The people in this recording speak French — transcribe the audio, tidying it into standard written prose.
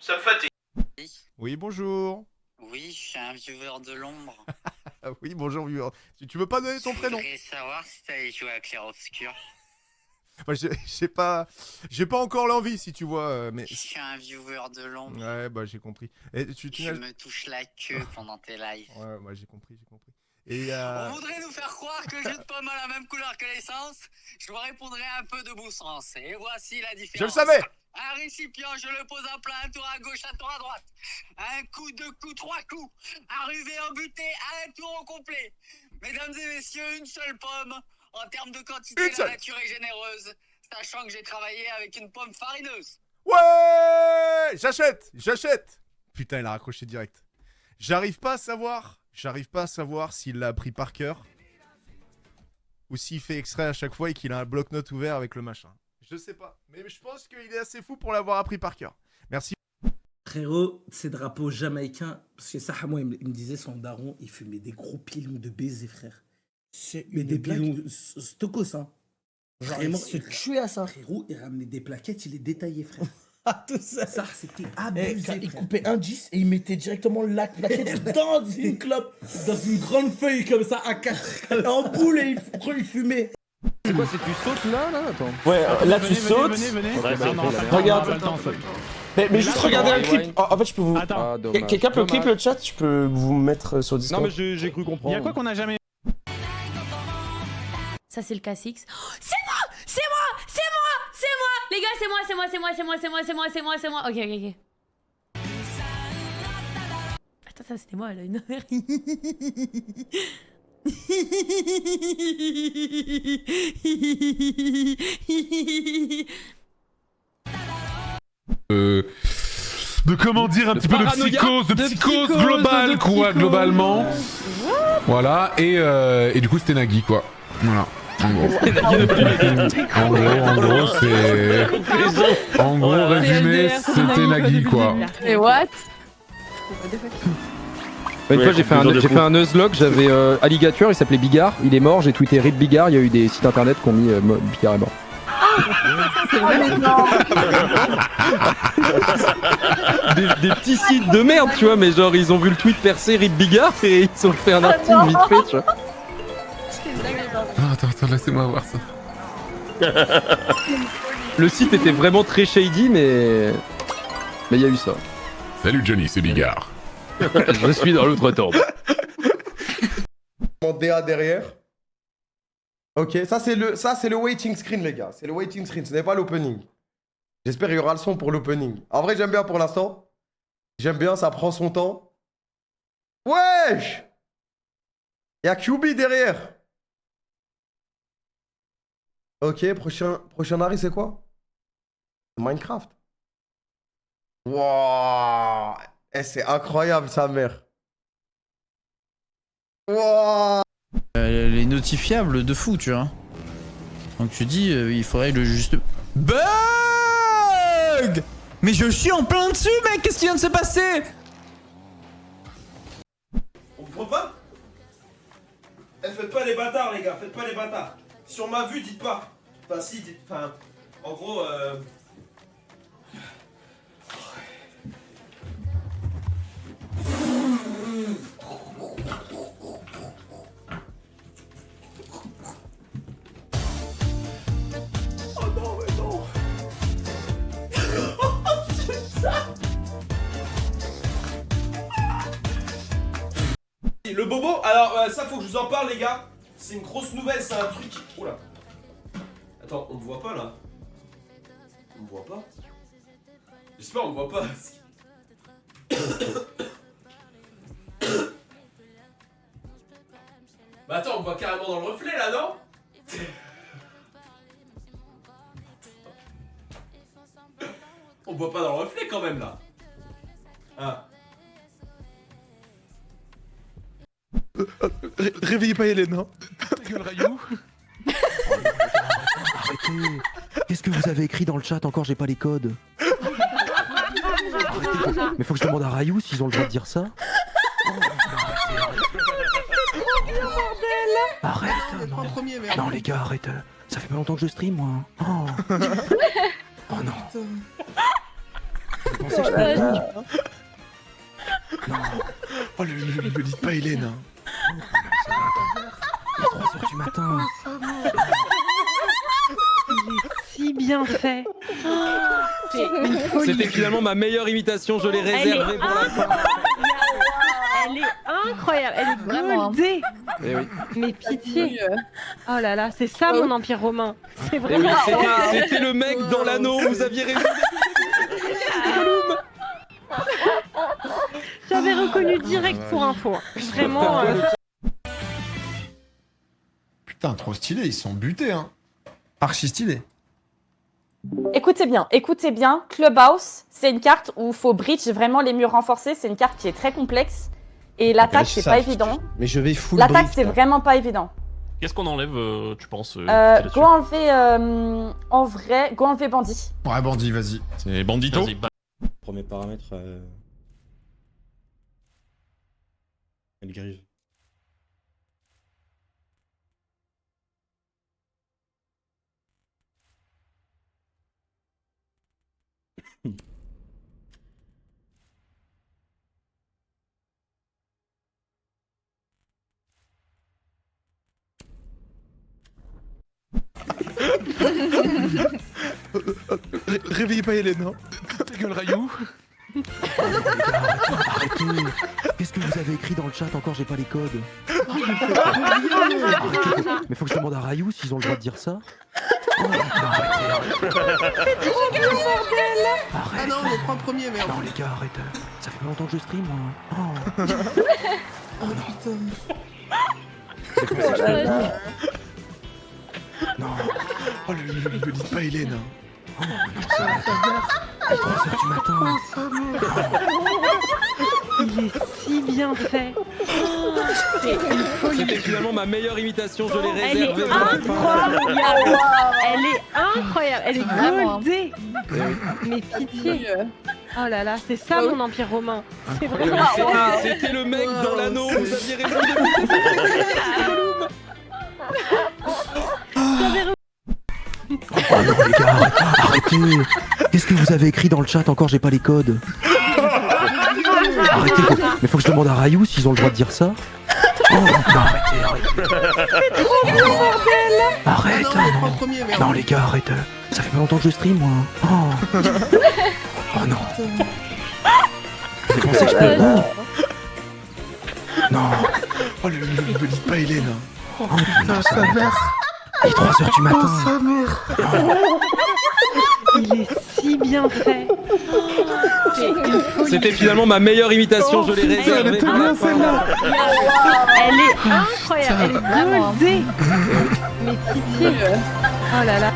Ça me fatigue. Oui, bonjour. Oui, je suis un viewer de l'ombre. Ah oui, bonjour, viewer. Tu veux pas donner ton prénom? Je voudrais savoir si t'avais joué à Clair Obscur. Enfin, j'ai pas encore l'envie, si tu vois, mais... Je suis un viewer de l'ombre. Ouais, bah j'ai compris. Et tu Je me touche la queue pendant tes lives. Ouais, bah j'ai compris. Et On voudrait nous faire croire que le jus de pomme a la même couleur que l'essence. Je vous répondrai un peu de bon sens. Et voici la différence. Je le savais! Un récipient, je le pose à plat, un tour à gauche, un tour à droite. Un coup, deux coups, trois coups. Arrivé embuté, un tour au complet. Mesdames et messieurs, une seule pomme. En termes de quantité, la nature est généreuse. Sachant que j'ai travaillé avec une pomme farineuse. Ouais! J'achète! Putain, il a raccroché direct. J'arrive pas à savoir s'il l'a appris par cœur ou s'il fait extrait à chaque fois et qu'il a un bloc-notes ouvert avec le machin. Je sais pas, mais je pense qu'il est assez fou pour l'avoir appris par cœur. Merci. Frérot, ces drapeaux jamaïcains, parce que ça, moi, il me disait son daron, il fumait des gros pilons de baisers, frère. Mais des pilons stokos, hein. Genre, il se tuait à ça. Frérot, il ramenait des plaquettes, il les détaillait, frère. Ah, tout ça. Ça, c'était abusé. Il coupait un 10 et il mettait directement la plaquette dans une clope. Dans une grande feuille comme ça, à 4. En boule et il fumait. C'est quoi, c'est tu sautes là Attends. Ouais, là tu sautes. Regarde. Mais juste regardez un clip. En fait, je peux vous. Attends. Quelqu'un peut clip le chat, je peux vous mettre sur Discord. Non, mais j'ai cru comprendre. Y'a quoi qu'on a jamais. Ça, c'est le K6. Oh, c'est moi! Les gars, c'est moi! Ok. Attends, ça, c'était moi, là. Une heure. De comment dire, un petit peu de psychose globale, quoi, globalement. Voilà, et du coup, c'était Nagui, quoi. Voilà. En gros, c'est... En gros, résumé, c'était Nagui, quoi. Et what? Une fois, j'ai fait un Nuzlocke, j'avais Alligator, il s'appelait Bigard, il est mort, j'ai tweeté Rip Bigard, il y a eu des sites internet qui ont mis Bigard est mort. Des petits sites de merde, tu vois, mais genre ils ont vu le tweet percer Rip Bigard et ils ont fait un article vite fait, tu vois. Ah, attends, laissez-moi voir ça. Le site était vraiment très shady, mais il y a eu ça. Salut Johnny, c'est Bigard. Je suis dans l'outre-tombe. Mon DA derrière. Ok, ça c'est le waiting screen, les gars. C'est le waiting screen, ce n'est pas l'opening. J'espère qu'il y aura le son pour l'opening. En vrai, j'aime bien pour l'instant. J'aime bien, ça prend son temps. Wesh! Il y a QB derrière. Ok, prochain Harry, c'est quoi? Minecraft. Wouah! Eh, c'est incroyable, sa mère. Wouah! Les notifiables de fou, tu vois. Donc tu dis, il faudrait le juste... Bug! Mais je suis en plein dessus, mec! Qu'est-ce qui vient de se passer? On comprend pas? Eh, faites pas les bâtards, les gars, faites pas les bâtards. Si on m'a vu, dites pas. Enfin, si, dites. Enfin, en gros, Le bobo, alors ça faut que je vous en parle les gars. C'est une grosse nouvelle, c'est un truc. Oula. Attends, on me voit pas là. On me voit pas. J'espère on me voit pas. Bah attends, on me voit carrément dans le reflet là, non? On me voit pas dans le reflet quand même là. Ah. Réveillez pas Hélène, hein. Ta gueule, Rayou. Arrêtez. Qu'est-ce que vous avez écrit dans le chat encore? J'ai pas les codes. Arrêtez. Mais faut que je demande à Rayou s'ils ont le droit de dire ça. Arrête. Non les gars, arrête. Ça fait pas longtemps que je stream moi. Oh, oh non. pensais que je pouvais. Non. Oh, le dites pas Hélène. Hein. Il est 3h du matin. Il est si bien fait. C'est une folie. C'était finalement ma meilleure imitation, je l'ai réservée pour la fin. Elle est incroyable, elle est goldée. Eh oui. Mais pitié. Oh là là, c'est ça mon empire romain. C'est Eh oui, vraiment ça. c'était le mec dans l'anneau, vous aviez raison. J'avais reconnu direct pour info. Vraiment. Putain, trop stylé, ils sont butés, hein. Archi stylé. Écoutez bien, Clubhouse, c'est une carte où il faut breach vraiment les murs renforcés, c'est une carte qui est très complexe, et l'attaque c'est pas évident. Mais je vais full L'attaque breach, c'est là. vraiment pas évident. Qu'est-ce qu'on enlève, tu penses Go enlever, en vrai, go enlever bandit. Ouais, bandit, vas-y. C'est bandito. Premier paramètre, elle grive. Réveillez pas Hélène, hein. Ta gueule, Rayou. Arrêtez. Qu'est-ce que vous avez écrit dans le chat encore? J'ai pas les codes. Arrêtez. Mais faut que je demande à Rayou s'ils ont le droit de dire ça. Oh, arrêtez. Ah non, les 3 premiers, merde. Non les gars, arrête. Ça fait pas longtemps que je stream moi. Oh, Oh putain. Vous pensez que je peux pas? Non. Oh, le dites pas Hélène. Hein. Oh non, ça va. Il est 3h du matin. Il est si bien fait. C'est une folie. C'était finalement ma meilleure imitation, je l'ai Elle est réservée pour la fin. incroyable. Elle est incroyable. Elle est goldée. Mais pitié. Oh là là, c'est ça mon empire romain. C'est Eh oui, vraiment ça. c'était le mec dans l'anneau, vous aviez raison. Oh non les gars, arrêtez. Qu'est-ce que vous avez écrit dans le chat encore? J'ai pas les codes. Arrêtez. Mais faut que je demande à Rayou s'ils ont le droit de dire ça. Oh non, arrêtez. C'est trop beau, bordel. Arrête. Ah non, les 3 premiers, merde. Non les gars, arrête. Ça fait pas longtemps que je stream moi. Oh, oh non. Vous pensez que je peux pas? Non. Oh, le dites pas Hélène. Hein. Oh putain, sa mère. Il est 3h du matin. Sa mère. Il est si bien fait. C'est une folie. C'était finalement ma meilleure imitation, je l'ai réservée pour la fin. Elle est incroyable. Elle est goldée. Mais pitié. Oh là là.